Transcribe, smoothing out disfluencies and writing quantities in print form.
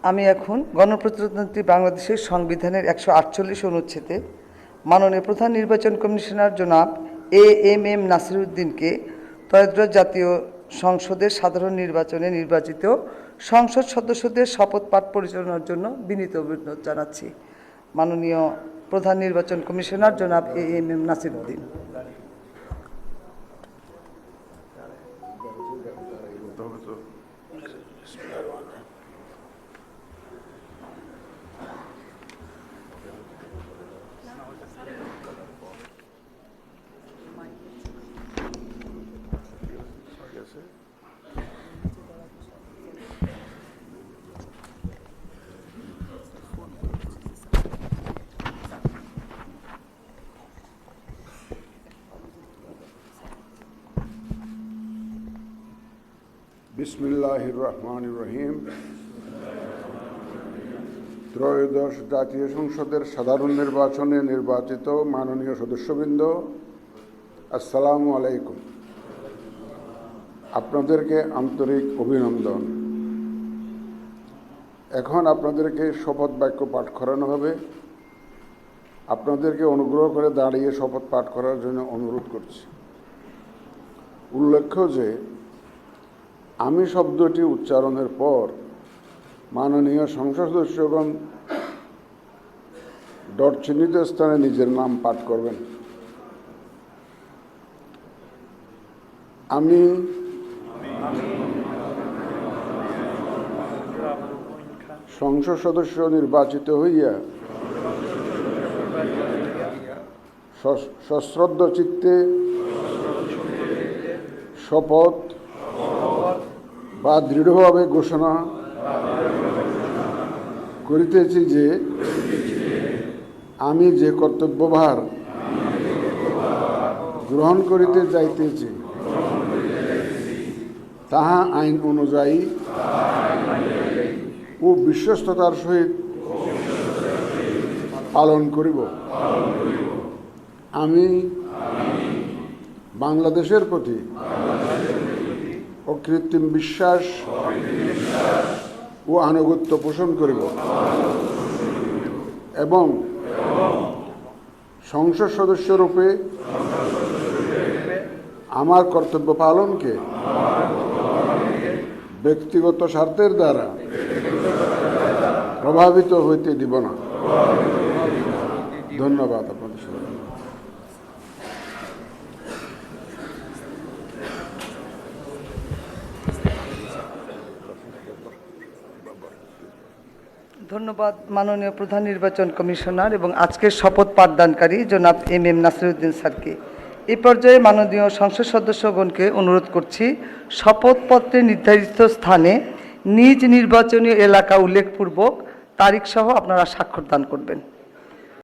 আমি এখন গণপ্রজাতন্ত্রী বাংলাদেশের সংবিধানের 148 অনুচ্ছেদে মাননীয় প্রধান নির্বাচন কমিশনার জনাব এএমএম নাসিরউদ্দিনকে ত্রয়োদশ জাতীয় সংসদের সাধারণ নির্বাচনে নির্বাচিত সংসদ সদস্যদের শপথ পাঠ পরিচালনার জন্য বিনীত অনুরোধ জানাচ্ছি। মাননীয় প্রধান নির্বাচন কমিশনার জনাব এএমএম নাসিরউদ্দিন। বিসমিল্লাহির রহমানির রহিম। ত্রয়োদশ জাতীয় সংসদের সাধারণ নির্বাচনে নির্বাচিত মাননীয় সদস্যবৃন্দ, আসসালামু আলাইকুম। আপনাদেরকে আন্তরিক অভিনন্দন। এখন আপনাদেরকে শপথ বাক্য পাঠ করানো হবে। আপনাদেরকে অনুগ্রহ করে দাঁড়িয়ে শপথ পাঠ করার জন্য অনুরোধ করছি। উল্লেখ্য যে আমি শব্দটি উচ্চারণের পর মাননীয় সংসদ সদস্যগণ ডট চিহ্নিত স্থানে নিজের নাম পাঠ করবেন। আমি সংসদ সদস্য নির্বাচিত হইয়া সশ্রদ্ধ চিত্তে শপথ বা দৃঢ়ভাবে ঘোষণা করিতেছি যে আমি যে কর্তব্যভার গ্রহণ করিতে যাইতেছি তাহা আইন অনুযায়ী ও বিশ্বস্ততার সহিত পালন করিব। আমি বাংলাদেশের প্রতি অকৃত্রিম বিশ্বাস ও আনুগত্য পোষণ করিব এবং সংসদ সদস্যরূপে আমার কর্তব্য পালনকে ব্যক্তিগত স্বার্থের দ্বারা প্রভাবিত হইতে দিব না। ধন্যবাদ আপনাদের সবাই। ধন্যবাদ মাননীয় প্রধান নির্বাচন কমিশনার এবং আজকের শপথ পাঠদানকারী জনাব এমএম নাসিরউদ্দিন স্যারকে। এই পর্যায়ে মাননীয় সংসদ সদস্যগণকে অনুরোধ করছি শপথপত্রে নির্ধারিত স্থানে নিজ নির্বাচনী এলাকা উল্লেখপূর্বক তারিখ সহ আপনারা স্বাক্ষর দান করবেন।